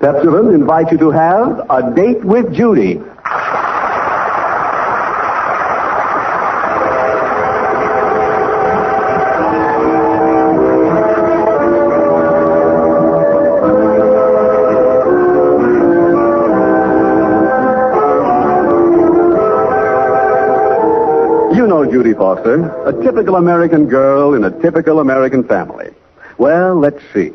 Pepsodent invites you to have a date with Judy. You know Judy Foster, a typical American girl in a typical American family. Well, let's see.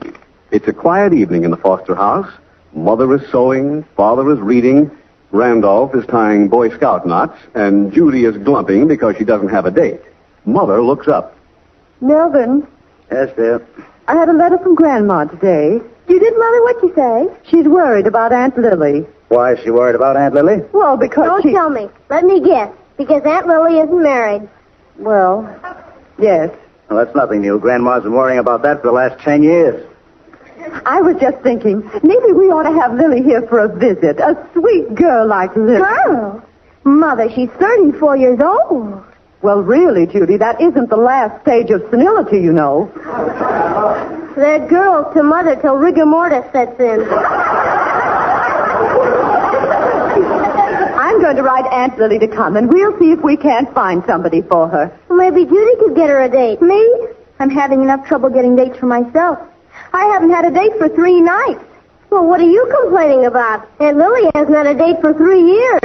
It's a quiet evening in the Foster house. Mother is sewing, father is reading, Randolph is tying Boy Scout knots, and Judy is glumping because she doesn't have a date. Mother looks up. Melvin. Yes, dear. I had a letter from Grandma today. You did, Mother? What'd she say? She's worried about Aunt Lily. Why is she worried about Aunt Lily? Well, because Don't tell me. Let me guess. Because Aunt Lily isn't married. Well, yes. Well, that's nothing new. Grandma's been worrying about that for the last 10 years. I was just thinking, maybe we ought to have Lily here for a visit. A sweet girl like Lily. Girl? Mother, she's 34 years old. Well, really, Judy, that isn't the last stage of senility, you know. They're girls to Mother till rigor mortis sets in. I'm going to write Aunt Lily to come, and we'll see if we can't find somebody for her. Well, maybe Judy could get her a date. Me? I'm having enough trouble getting dates for myself. I haven't had a date for 3 nights. Well, what are you complaining about? Aunt Lily hasn't had a date for 3 years.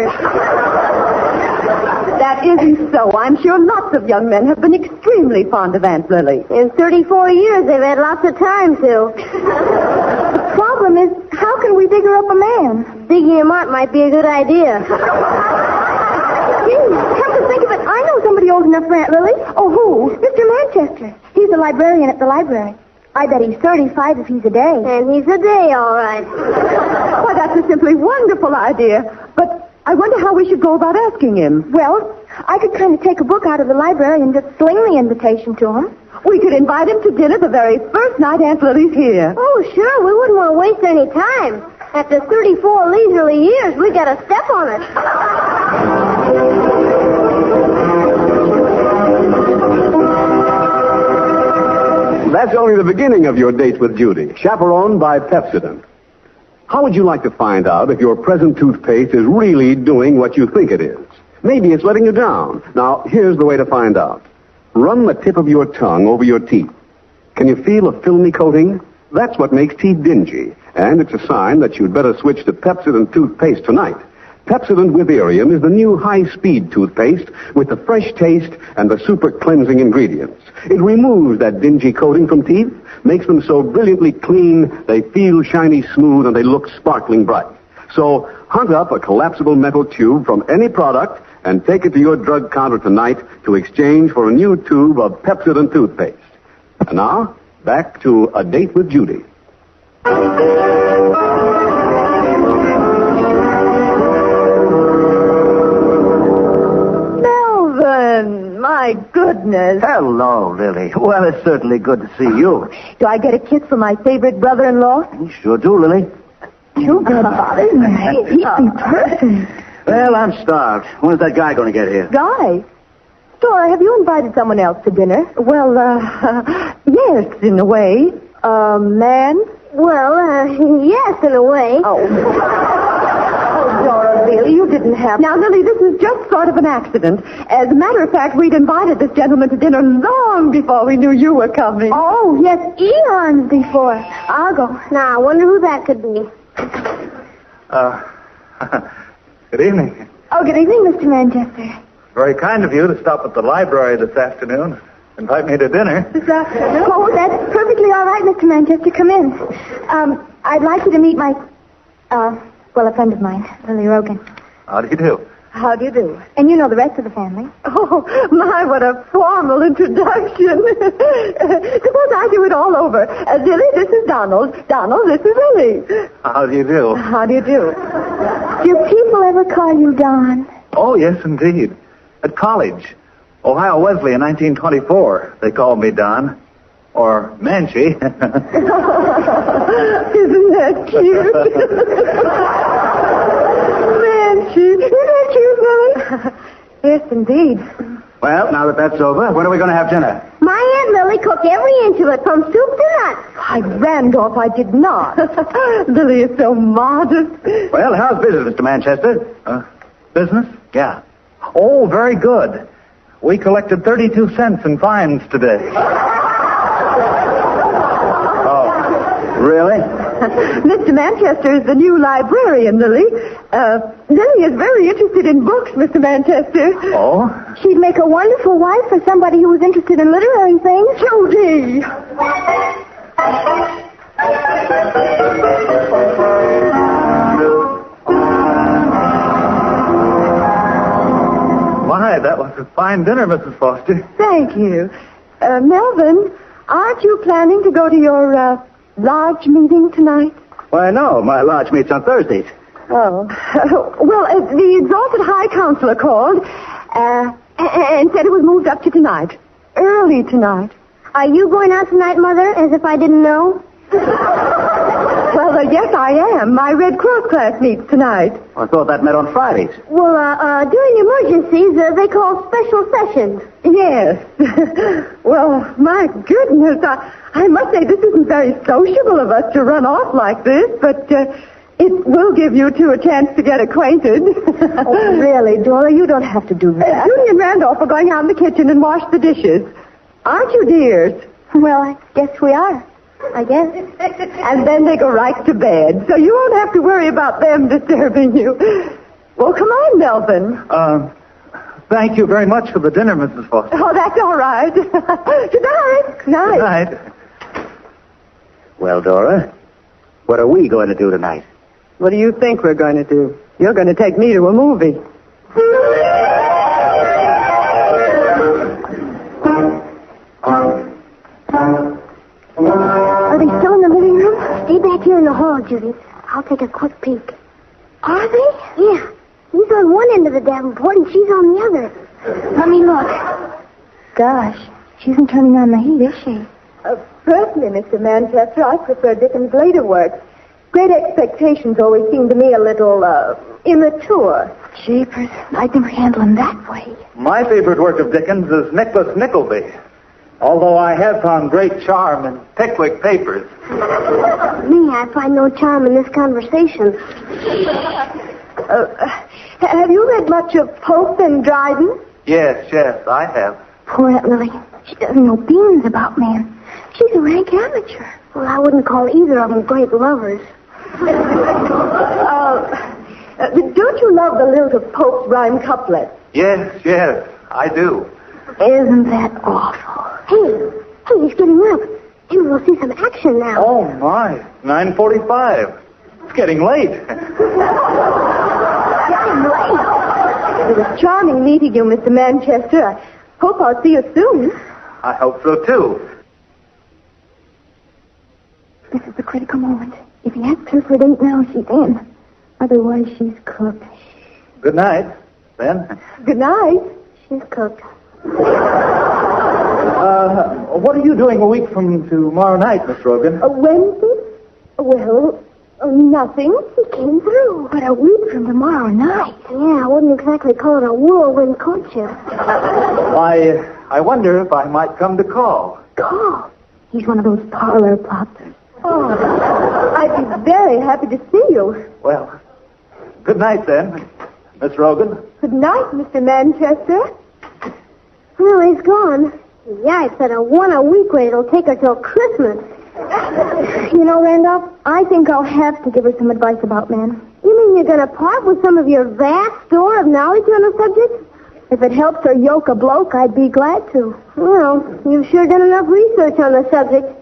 That isn't so. I'm sure lots of young men have been extremely fond of Aunt Lily. In 34 years, they've had lots of time to. The problem is, how can we dig her up a man? Digging him up might be a good idea. Gee, come to think of it, I know somebody old enough for Aunt Lily. Oh, who? Mr. Manchester. He's a librarian at the library. I bet he's 35 if he's a day. And he's a day, all right. Why, that's a simply wonderful idea. But I wonder how we should go about asking him. Well, I could kind of take a book out of the library and just sling the invitation to him. We could invite him to dinner the very first night Aunt Lily's here. Oh, sure. We wouldn't want to waste any time. After 34 leisurely years, we got to step on it. That's only the beginning of your date with Judy, chaperoned by Pepsodent. How would you like to find out if your present toothpaste is really doing what you think it is? Maybe it's letting you down. Now, here's the way to find out. Run the tip of your tongue over your teeth. Can you feel a filmy coating? That's what makes teeth dingy, and it's a sign that you'd better switch to Pepsodent toothpaste tonight. Pepsodent with Irium is the new high-speed toothpaste with the fresh taste and the super cleansing ingredients. It removes that dingy coating from teeth, makes them so brilliantly clean they feel shiny smooth and they look sparkling bright. So hunt up a collapsible metal tube from any product and take it to your drug counter tonight to exchange for a new tube of Pepsodent toothpaste. And now, back to A Date with Judy. My goodness. Hello, Lily. Well, it's certainly good to see you. Do I get a kiss from my favorite brother-in-law? You sure do, Lily. Too good, Father. He'd be perfect. Well, I'm starved. When's that guy going to get here? Guy? Dora, have you invited someone else to dinner? Well, yes, in a way. Man? Well, yes, in a way. Oh, Dora, really, you didn't have... Now, Lily, this is just sort of an accident. As a matter of fact, we'd invited this gentleman to dinner long before we knew you were coming. Oh, yes, eons before. I'll go. Now, I wonder who that could be. Good evening. Oh, good evening, Mr. Manchester. Very kind of you to stop at the library this afternoon. Invite me to dinner. This afternoon? Oh, that's perfectly all right, Mr. Manchester. Come in. I'd like you to meet my, a friend of mine, Lily Rogan. How do you do? How do you do? And you know the rest of the family. Oh, my, what a formal introduction. Suppose I do it all over. Lily, this is Donald. Donald, this is Lily. How do you do? How do you do? Do people ever call you Don? Oh, yes, indeed. At college, Ohio Wesley in 1924, they called me Don. Or Manchi. Isn't that cute? Manchi. Isn't that cute, Lily? Yes, indeed. Well, now that that's over, when are we going to have dinner? My Aunt Lily cooked every inch of it, from soup to nuts. Why, Randolph, I did not. Lily is so modest. Well, how's business, Mr. Manchester? Business? Yeah. Oh, very good. We collected 32 cents in fines today. Really? Mr. Manchester is the new librarian, Lily. Lily is very interested in books, Mr. Manchester. Oh? She'd make a wonderful wife for somebody who was interested in literary things. Judy! My, that was a fine dinner, Mrs. Foster. Thank you. Melvin, aren't you planning to go to your lodge meeting tonight? Why, no. My lodge meets on Thursdays. Oh. Well, the Exalted High Counselor called and said it was moved up to tonight. Early tonight. Are you going out tonight, Mother, as if I didn't know? Well, yes, I am. My Red Cross class meets tonight. I thought that met on Fridays. Well, during emergencies, they call special sessions. Yes. Well, my goodness, I must say this isn't very sociable of us to run off like this, but it will give you two a chance to get acquainted. Oh, really, Dora, you don't have to do that. Judy and Randolph are going out in the kitchen and wash the dishes. Aren't you, dears? Well, I guess we are. I guess. And then they go right to bed, so you won't have to worry about them disturbing you. Well, come on, Melvin. Thank you very much for the dinner, Mrs. Foster. Oh, that's all right. Good night. Good night. Well, Dora, what are we going to do tonight? What do you think we're going to do? You're going to take me to a movie. Are they still in the living room? Stay back here in the hall, Judy. I'll take a quick peek. Are they? Yeah. He's on one end of the davenport and she's on the other. Let me look. Gosh, she isn't turning on the heat, is she? Personally, Mr. Manchester, I prefer Dickens' later works. Great Expectations always seem to me a little, immature. Jeepers, I'd never handle him that way. My favorite work of Dickens is Nicholas Nickleby, although I have found great charm in Pickwick Papers. Me, I find no charm in this conversation. Have you read much of Pope and Dryden? Yes, I have. Poor Aunt Lily. She doesn't know beans about man. She's a rank amateur. Well, I wouldn't call either of them great lovers. Don't you love the lilt of Pope's rhyme couplet? Yes, I do. Isn't that awful? Hey, he's getting up. Maybe we'll see some action now. Oh, my. 9:45. It's getting late. Getting late. It was charming meeting you, Mr. Manchester. I hope I'll see you soon. I hope so, too. This is the critical moment. If he asks her for a date now, she's in. Otherwise, she's cooked. Good night, then. Good night. She's cooked. What are you doing a week from tomorrow night, Miss Rogan? Wednesday? Well, nothing. He came through. But a week from tomorrow night. Yeah, I wouldn't exactly call it a whirlwind courtship. I wonder if I might come to call. Call? He's one of those parlor plotters. Oh, I'd be very happy to see you. Well, good night, then, Miss Rogan. Good night, Mr. Manchester. Well, he's gone. Yikes, at a one-a-week rate, it'll take her till Christmas. You know, Randolph, I think I'll have to give her some advice about men. You mean you're going to part with some of your vast store of knowledge on the subject? If it helps her yoke a bloke, I'd be glad to. Well, you've sure done enough research on the subject.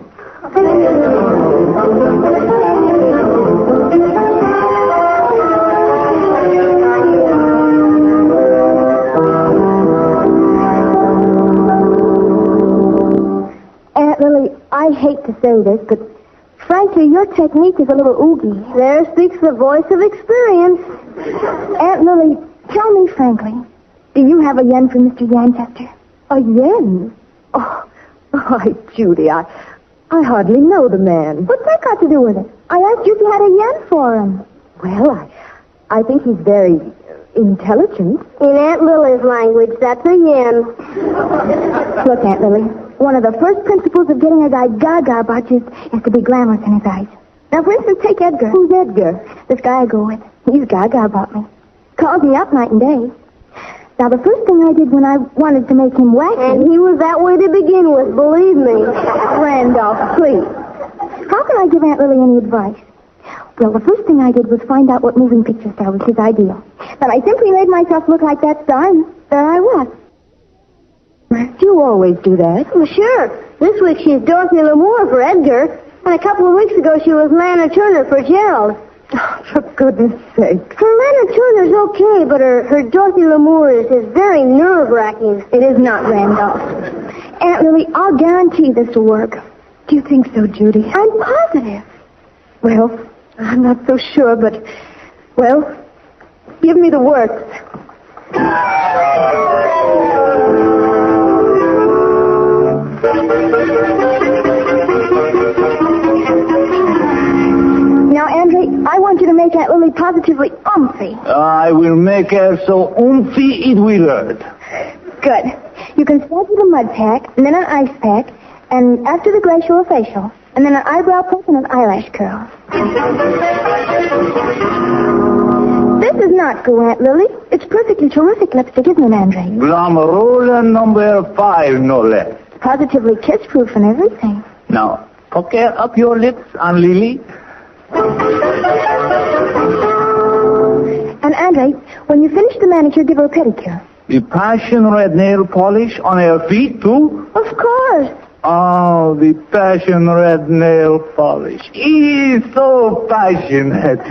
Aunt Lily, I hate to say this, but frankly, your technique is a little oogie. There speaks the voice of experience. Aunt Lily, tell me frankly, do you have a yen for Mr. Yanchester? A yen? Oh, why, Judy, I hardly know the man. What's that got to do with it? I asked you if you had a yen for him. Well, I think he's very intelligent. In Aunt Lily's language, that's a yen. Look, Aunt Lily, one of the first principles of getting a guy gaga about you is to be glamorous in his eyes. Now, for instance, take Edgar. Who's Edgar? This guy I go with. He's gaga about me. Calls me up night and day. Now, the first thing I did when I wanted to make him wacky... And he was that way to begin with, believe me. Randolph, please. How can I give Aunt Lily any advice? Well, the first thing I did was find out what moving picture star was his ideal. Then I simply made myself look like that star, and there I was. You always do that. Well, sure. This week she's Dorothy Lamour for Edgar, and a couple of weeks ago she was Lana Turner for Gerald. Oh, for goodness sake. Her Lana Turner's okay, but her Dorothy Lamour is very nerve-wracking. It is not, Randolph. Aunt Lily, I'll guarantee this will work. Do you think so, Judy? I'm positive. Well, I'm not so sure, but... Well, give me the works. Now, Andre, I want you to make Aunt Lily positively umphy. I will make her so umphy it will hurt. Good. You can start with a mud pack, and then an ice pack, and after the glacial a facial, and then an eyebrow pluck and an eyelash curl. This is not goo, Aunt Lily. It's perfectly terrific lipstick, isn't it, Andre? Glamour number 5, no less. Positively kiss-proof and everything. Now, pucker up your lips, Aunt Lily. And Andre, when you finish the manicure, give her a pedicure. The passion red nail polish on her feet, too? Of course. Oh, the passion red nail polish. He's so passionate.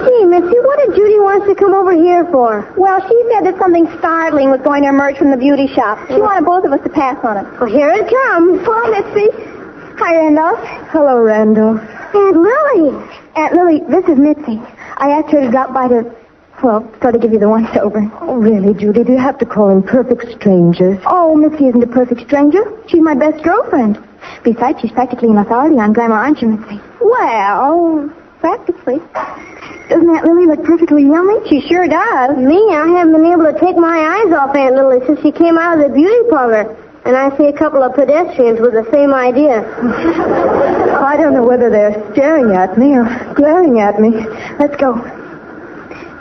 Gee, Missy, what did Judy want to come over here for? Well, she said that something startling was going to emerge from the beauty shop. She wanted both of us to pass on it. Well, here it comes. Hello, Mitzi. Hi, Randolph. Hello, Randolph. Aunt Lily. Aunt Lily, this is Mitzi. I asked her to drop by to, well, sort of give you the once-over. Oh, really, Judy? Do you have to call in perfect strangers? Oh, Mitzi isn't a perfect stranger. She's my best girlfriend. Besides, she's practically an authority on glamour, aren't you, Mitzi? Well, practically. Doesn't Aunt Lily look perfectly yummy? She sure does. Me, I haven't been able to take my eyes off Aunt Lily since she came out of the beauty parlor. And I see a couple of pedestrians with the same idea. I don't know whether they're staring at me or glaring at me. Let's go.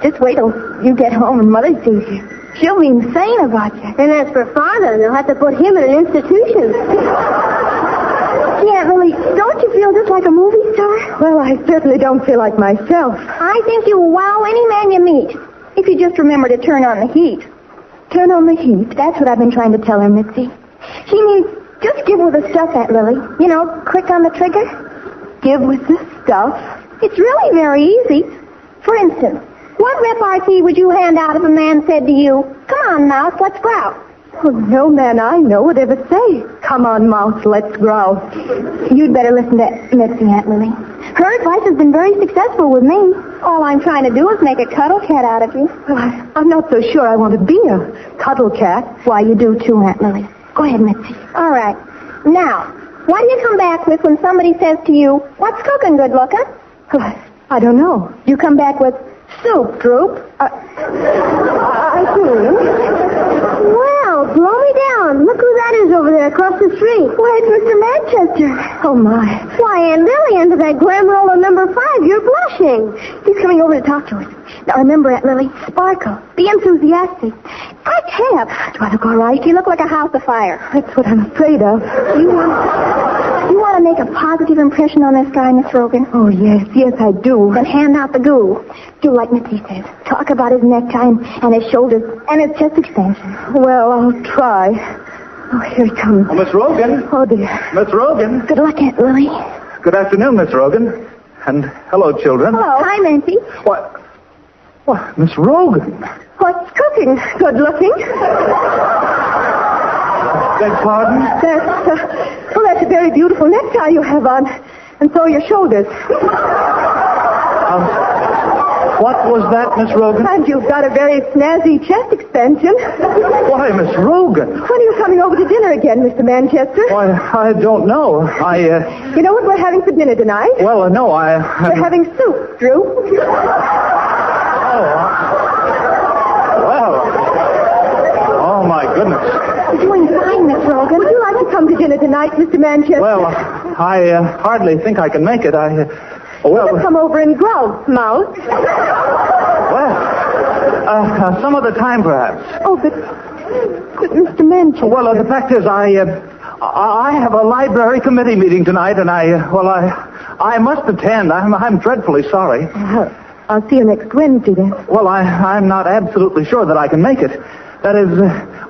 Just wait till you get home and Mother sees you. She'll be insane about you. And as for Father, they'll have to put him in an institution. Gee, Aunt Lily, don't you feel just like a movie star? Well, I certainly don't feel like myself. I think you wow any man you meet. If you just remember to turn on the heat. Turn on the heat. That's what I've been trying to tell her, Mitzi. She means just give with the stuff, Aunt Lily. You know, quick on the trigger. Give with the stuff? It's really very easy. For instance, what repartee would you hand out if a man said to you, "Come on, Mouse, let's growl"? Oh, no man I know would ever say, "Come on, Mouse, let's growl." You'd better listen to Mitzi, Aunt Lily. Her advice has been very successful with me. All I'm trying to do is make a cuddle cat out of you. Well, I'm not so sure I want to be a cuddle cat. Why, you do too, Aunt Lily. Go ahead, Mitzi. All right. Now, what do you come back with when somebody says to you, "What's cooking, good looking?" Well, I don't know. You come back with, "Soup, Droop." I do. Well, blow me down. Look who that is over there across the street. Why, it's Mr. Manchester. Oh, my. Why, Aunt Lily, under that glam roll of number 5, you're blushing. He's coming over to talk to us. Now, remember, Aunt Lily, sparkle. Be enthusiastic. Act hip. Do I look all right? You look like a house afire. That's what I'm afraid of. You want to make a positive impression on this guy, Miss Rogan? Oh, yes, I do. Then hand out the goo. Do like Mitzi says. Talk about his necktie and his shoulders and his chest extension. Well, I'll try. Oh, here he comes. Oh, Miss Rogan. Oh, dear. Miss Rogan. Good luck, Aunt Lily. Good afternoon, Miss Rogan. And hello, children. Hello. Hi, Nancy. What, Miss Rogan? What's cooking? Good looking. Beg pardon? That's a very beautiful necktie you have on. And so are your shoulders. What was that, Miss Rogan? And you've got a very snazzy chest extension. Why, Miss Rogan? When are you coming over to dinner again, Mr. Manchester? Why, I don't know. You know what we're having for dinner tonight? Well, no, We're having soup, Drew. Oh, goodness. You're doing fine, Miss Logan. Would you like to come to dinner tonight, Mr. Manchester? Well, I hardly think I can make it. Well, come over and grouse, Mouse. Well, some other time, perhaps. Oh, but Mr. Manchester. Well, the fact is, I have a library committee meeting tonight, and I must attend. I'm dreadfully sorry. I'll see you next Wednesday, then. Well, I'm not absolutely sure that I can make it. That is,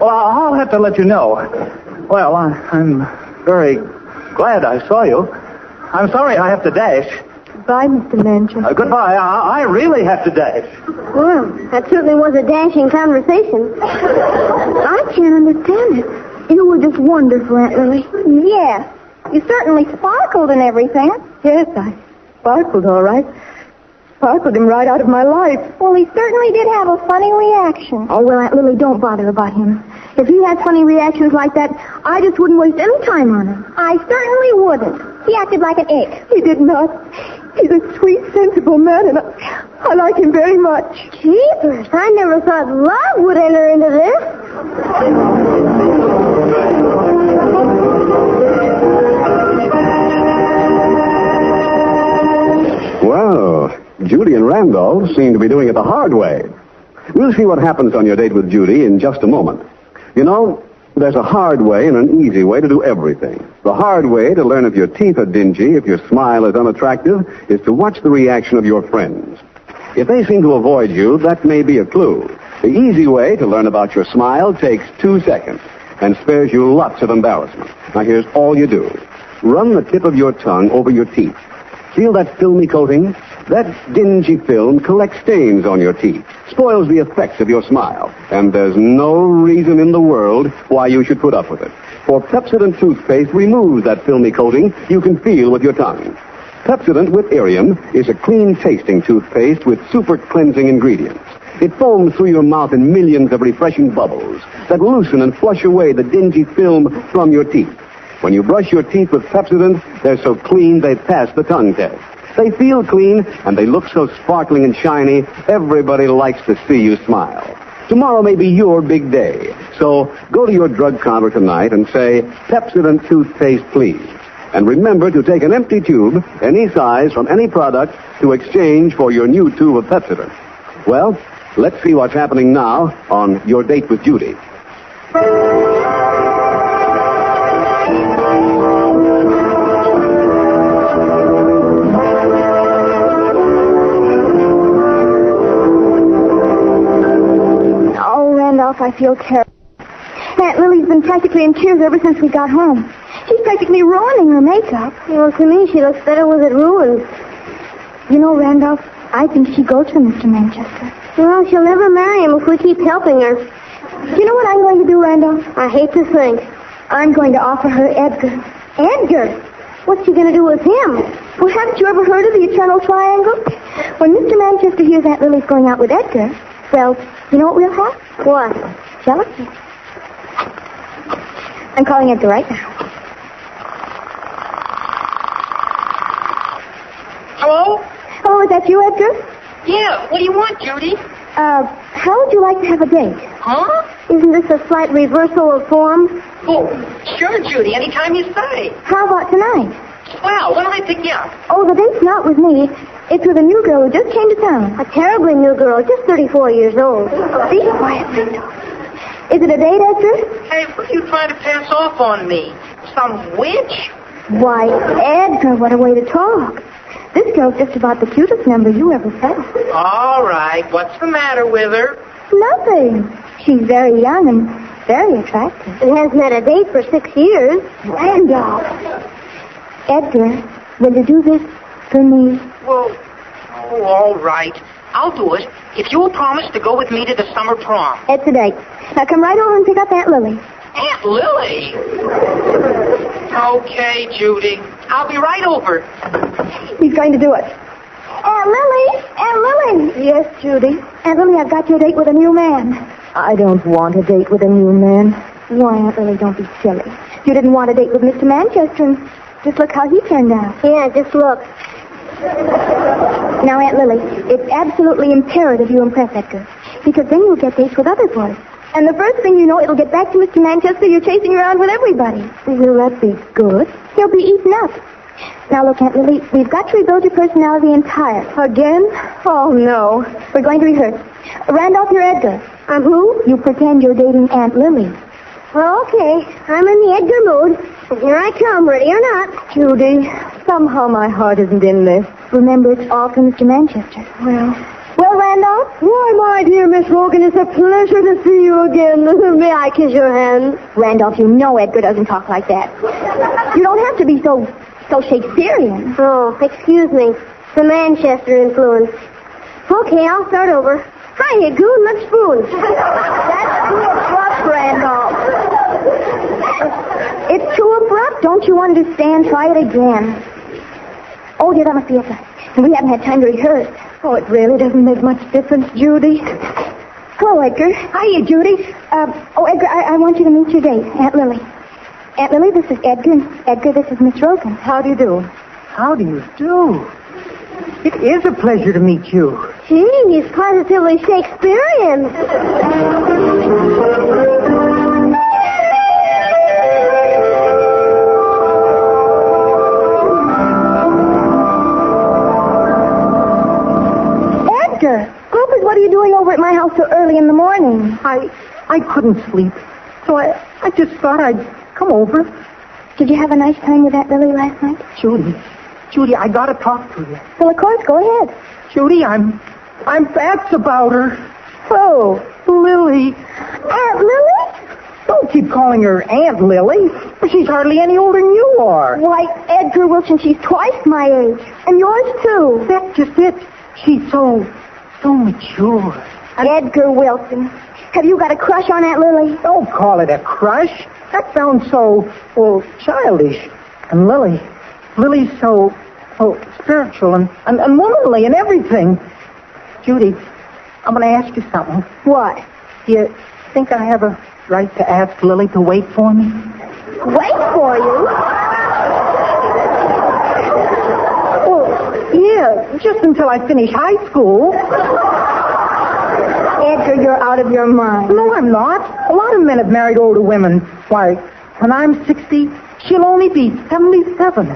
I'll have to let you know. Well, I'm very glad I saw you. I'm sorry I have to dash. Bye, Mr. Manchester. Goodbye. I really have to dash. Well, that certainly was a dashing conversation. I can't understand it. You were just wonderful, Aunt Lily. Yes. You certainly sparkled and everything. Yes, I sparkled all right. Sparkled him right out of my life. Well, he certainly did have a funny reaction. Oh, well, Aunt Lily, don't bother about him. If he had funny reactions like that, I just wouldn't waste any time on him. I certainly wouldn't. He acted like an ape. He did not. He's a sweet, sensible man, and I like him very much. Jeepers, I never thought love would enter into this. Well, Judy and Randolph seem to be doing it the hard way. We'll see what happens on your date with Judy in just a moment. You know, there's a hard way and an easy way to do everything. The hard way to learn if your teeth are dingy, if your smile is unattractive, is to watch the reaction of your friends. If they seem to avoid you, that may be a clue. The easy way to learn about your smile takes 2 seconds and spares you lots of embarrassment. Now, here's all you do. Run the tip of your tongue over your teeth. Feel that filmy coating? That dingy film collects stains on your teeth, spoils the effect of your smile, and there's no reason in the world why you should put up with it. For Pepsodent toothpaste removes that filmy coating you can feel with your tongue. Pepsodent with Irium is a clean-tasting toothpaste with super cleansing ingredients. It foams through your mouth in millions of refreshing bubbles that loosen and flush away the dingy film from your teeth. When you brush your teeth with Pepsodent, they're so clean they pass the tongue test. They feel clean, and they look so sparkling and shiny, everybody likes to see you smile. Tomorrow may be your big day, so go to your drug counter tonight and say, Pepsodent toothpaste, please. And remember to take an empty tube, any size, from any product, to exchange for your new tube of Pepsodent. Well, let's see what's happening now on Your Date with Judy. I feel terrible. Aunt Lily's been practically in tears ever since we got home. She's practically ruining her makeup. Well, to me, she looks better with it ruined. You know, Randolph, I think she goes for Mr. Manchester. Well, she'll never marry him if we keep helping her. Do you know what I'm going to do, Randolph? I hate to think. I'm going to offer her Edgar. Edgar? What's she going to do with him? Well, haven't you ever heard of the Eternal Triangle? When Mr. Manchester hears Aunt Lily's going out with Edgar, well, you know what we'll have? What? Jealousy. I'm calling Edgar right now. Hello? Oh, is that you, Edgar? Yeah, what do you want, Judy? How would you like to have a date? Huh? Isn't this a slight reversal of form? Oh, sure, Judy, anytime you say. How about tonight? Well, when do I pick you up? Oh, the date's not with me. It's with a new girl who just came to town. A terribly new girl, just 34 years old. Be quiet, Randolph. Is it a date, Edgar? Hey, what are you trying to pass off on me? Some witch? Why, Edgar, what a way to talk. This girl's just about the cutest number you ever saw. All right, what's the matter with her? Nothing. She's very young and very attractive. And hasn't had a date for 6 years. Randolph. Edgar, will you do this for me? Well, all right. I'll do it if you'll promise to go with me to the summer prom. It's a date. Now come right over and pick up Aunt Lily. Aunt Lily? Okay, Judy. I'll be right over. He's going to do it. Aunt Lily! Aunt Lily! Yes, Judy? Aunt Lily, I've got you a date with a new man. I don't want a date with a new man. Why, Aunt Lily, don't be silly. You didn't want a date with Mr. Manchester, and just look how he turned out. Yeah, just look. Now, Aunt Lily, it's absolutely imperative you impress Edgar, because then you'll get dates with other boys. And the first thing you know, it'll get back to Mr. Manchester. You're chasing around with everybody. Will that be good? He'll be eaten up. Now, look, Aunt Lily, we've got to rebuild your personality entire. Again? Oh, no. We're going to rehearse. Randolph, you're Edgar. I'm who? You pretend you're dating Aunt Lily. Well, okay. I'm in the Edgar mood. And here I come, ready or not. Judy, somehow my heart isn't in this. Remember, it's all for Mr. Manchester. Well, Randolph? Why, my dear Miss Rogan, it's a pleasure to see you again. May I kiss your hand? Randolph, you know Edgar doesn't talk like that. You don't have to be so Shakespearean. Oh, excuse me. The Manchester influence. Okay, I'll start over. Hiya, Goon, let's spoon. That's too abrupt, Randolph. It's too abrupt. Don't you understand? Try it again. Oh, dear, that must be it. We haven't had time to rehearse. Oh, it really doesn't make much difference, Judy. Hello, Edgar. Hiya, Judy. Edgar, I want you to meet your date, Aunt Lily. Aunt Lily, this is Edgar. Edgar, this is Miss Rogan. How do you do? How do you do? It is a pleasure to meet you. Gee, he's positively Shakespearean. Edgar, Groupers, what are you doing over at my house so early in the morning? I couldn't sleep, so I just thought I'd come over. Did you have a nice time with Aunt Lily last night? Judy, I gotta talk to you. Well, of course, go ahead. Judy, I'm facts about her. Oh, Lily. Aunt Lily? Don't keep calling her Aunt Lily. She's hardly any older than you are. Why, Edgar Wilson, she's twice my age. And yours, too. That's just it. She's so mature. Edgar Wilson, have you got a crush on Aunt Lily? Don't call it a crush. That sounds so, childish. And Lily's so spiritual and womanly and everything. Judy, I'm going to ask you something. What? Do you think I have a right to ask Lily to wait for me? Wait for you? Oh, yeah, just until I finish high school. Edgar, you're out of your mind. No, I'm not. A lot of men have married older women. Why, when I'm 60, she'll only be 77.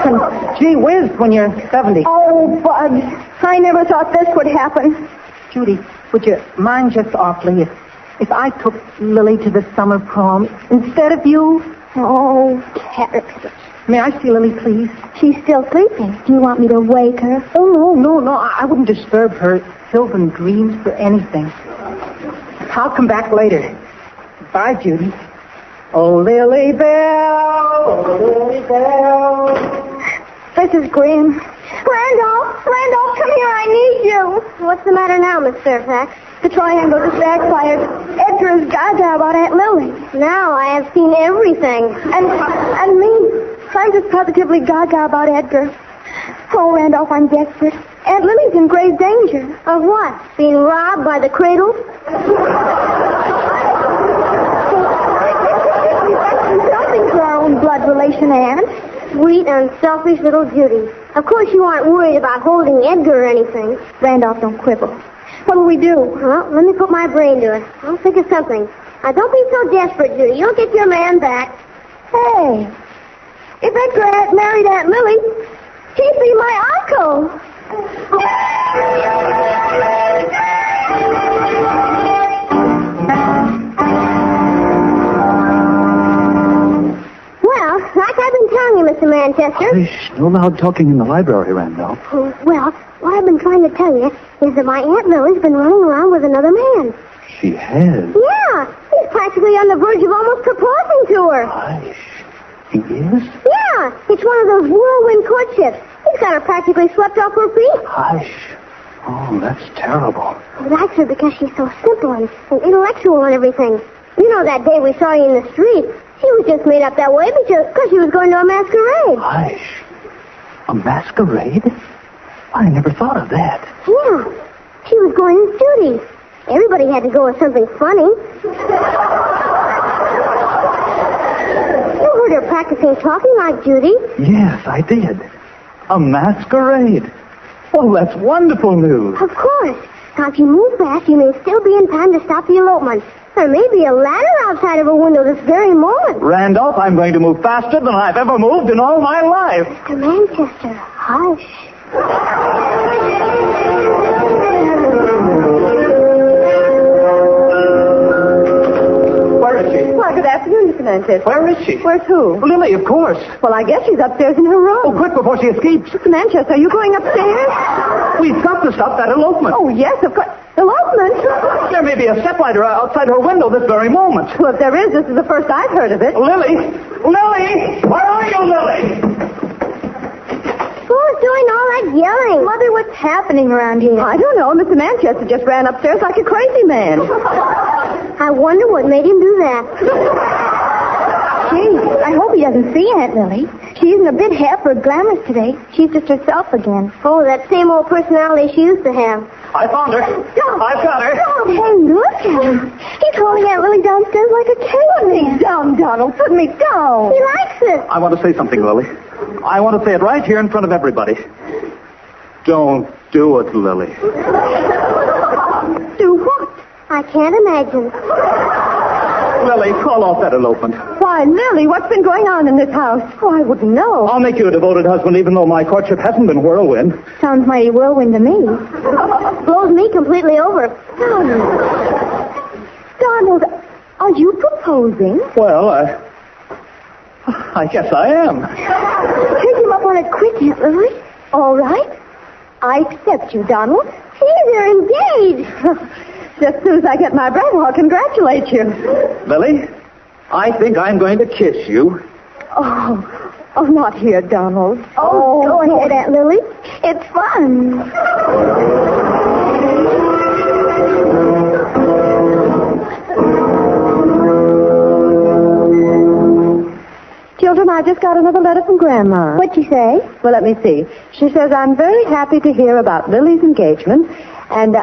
And gee whiz, when you're 70. Oh, Bud, I never thought this would happen. Judy, would you mind just awfully if I took Lily to the summer prom instead of you? Oh, character. May I see Lily, please? She's still sleeping. Do you want me to wake her? Oh, no. I wouldn't disturb her sylvan dreams for anything. I'll come back later. Bye, Judy. Oh, Lily Bell, oh, Lily Bell. This is Grim. Randolph, come here, I need you. What's the matter now, Miss Fairfax? The triangle just backfired. Edgar is gaga about Aunt Lily. Now I have seen everything. And me. I'm just positively gaga about Edgar. Oh, Randolph, I'm desperate. Aunt Lily's in grave danger. Of what? Being robbed by the cradle? Something for our own blood relation, Aunt. Sweet, unselfish little Judy. Of course you aren't worried about holding Edgar or anything. Randolph, don't quibble. What will we do? Well, let me put my brain to it. I'll think of something. Now, don't be so desperate, Judy. You'll get your man back. Hey, if Edgar had married Aunt Lily, he'd be my uncle. Well, like I've been telling you, Mr. Manchester. Hush, no loud talking in the library, Randolph. Well, what I've been trying to tell you is that my Aunt Lily's been running around with another man. She has. Yeah, he's practically on the verge of almost proposing to her. Hush. He is? Yeah, it's one of those whirlwind courtships. He's got her practically swept off her feet. Hush. Oh, that's terrible. He likes her because she's so simple and intellectual and everything. You know that day we saw you in the street. She was just made up that way because she was going to a masquerade. Hush. A masquerade? I never thought of that. Yeah, she was going as Judy. Everybody had to go with something funny. You heard her practicing talking like Judy. Yes, I did. A masquerade. Well, that's wonderful news. Of course. Now, if you move fast, you may still be in time to stop the elopement. There may be a ladder outside of a window this very moment. Randolph, I'm going to move faster than I've ever moved in all my life. Mr. Manchester, hush. Where is she? Why, good afternoon, Mr. Manchester. Where is she? Where's who? Lily, of course. Well, I guess she's upstairs in her room. Oh, quick before she escapes. Mr. Manchester, are you going upstairs? We've got to stop that elopement. Oh, yes, of course. Elopement? There may be a stepladder outside her window this very moment. Well, if there is, this is the first I've heard of it. Lily! Lily! Where are you, Lily? Who's doing all that yelling? Mother, what's happening around here? I don't know. Mr. Manchester just ran upstairs like a crazy man. I wonder what made him do that. Gee, I hope he doesn't see Aunt Lily. She isn't a bit half or glamorous today. She's just herself again. Oh, that same old personality she used to have. I found her. I've got her. Hey, look at him. He's holding Aunt Lily downstairs like a caveman. Down, Donald. Put me down. He likes it. I want to say something, Lily. I want to say it right here in front of everybody. Don't do it, Lily. Do what? I can't imagine. Lily, call off that elopement. Why, Lily, what's been going on in this house? Oh, I wouldn't know. I'll make you a devoted husband even though my courtship hasn't been whirlwind. Sounds mighty whirlwind to me. Blows me completely over. Donald, are you proposing? Well, I guess I am. Take him up on it quick, Aunt Lily. All right. I accept you, Donald. Hey, they're engaged. Just as soon as I get my breath, I'll congratulate you. Lily, I think I'm going to kiss you. Oh, not here, Donald. Oh, go ahead, Aunt Lily. It's fun. Children, I just got another letter from Grandma. What'd you say? Well, let me see. She says, I'm very happy to hear about Lily's engagement, and,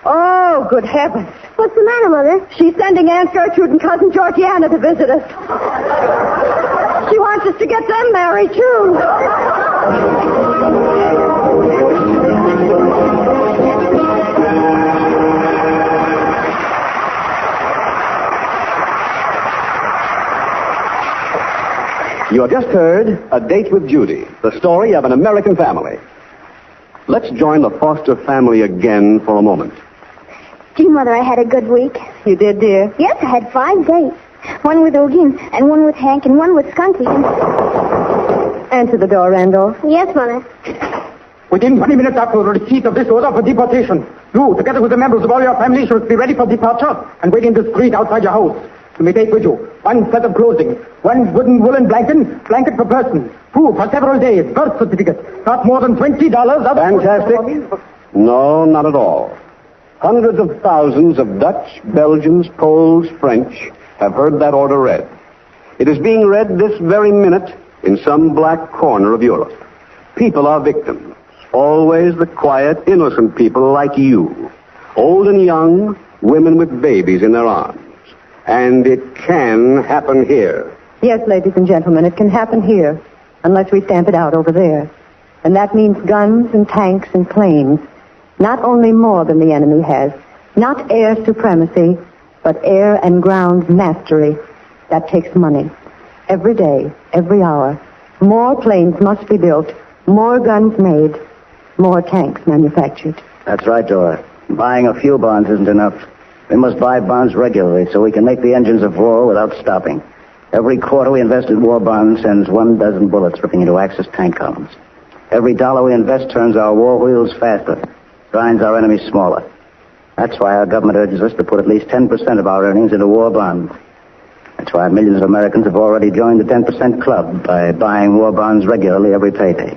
oh, good heavens. What's the matter, Mother? She's sending Aunt Gertrude and Cousin Georgiana to visit us. She wants us to get them married, too. You have just heard A Date with Judy, the story of an American family. Let's join the Foster family again for a moment. Gee, Mother, I had a good week. You did, dear? Yes, I had 5 dates. One with Odin, and one with Hank, and one with Skunky. Answer the door, Randolph. Yes, Mother. Within 20 minutes after the receipt of this order for deportation, you, together with the members of all your family, should be ready for departure and wait in the street outside your house. You may take with you 1 set of clothing, 1 wooden woolen blanket per person, food for several days, birth certificate, not more than $20. Fantastic? No, not at all. Hundreds of thousands of Dutch, Belgians, Poles, French have heard that order read. It is being read this very minute in some black corner of Europe. People are victims. Always the quiet, innocent people like you. Old and young, women with babies in their arms. And it can happen here. Yes, ladies and gentlemen, it can happen here, unless we stamp it out over there. And that means guns and tanks and planes. Not only more than the enemy has. Not air supremacy, but air and ground mastery. That takes money. Every day, every hour. More planes must be built, more guns made, more tanks manufactured. That's right, Dora. Buying a few bonds isn't enough. We must buy bonds regularly so we can make the engines of war without stopping. Every quarter we invest in war bonds sends 1 dozen bullets ripping into Axis tank columns. Every dollar we invest turns our war wheels faster, grinds our enemies smaller. That's why our government urges us to put at least 10% of our earnings into war bonds. That's why millions of Americans have already joined the 10% club by buying war bonds regularly every payday.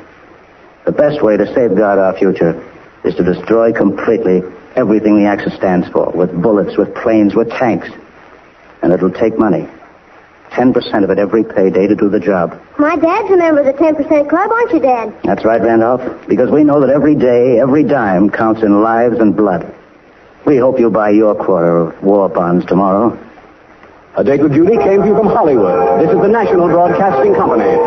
The best way to safeguard our future is to destroy completely everything the Axis stands for, with bullets, with planes, with tanks. And it'll take money. 10% of it every payday to do the job. My dad's a member of the 10% club, aren't you, Dad? That's right, Randolph. Because we know that every day, every dime counts in lives and blood. We hope you buy your quarter of war bonds tomorrow. A Date with Judy came to you from Hollywood. This is the National Broadcasting Company.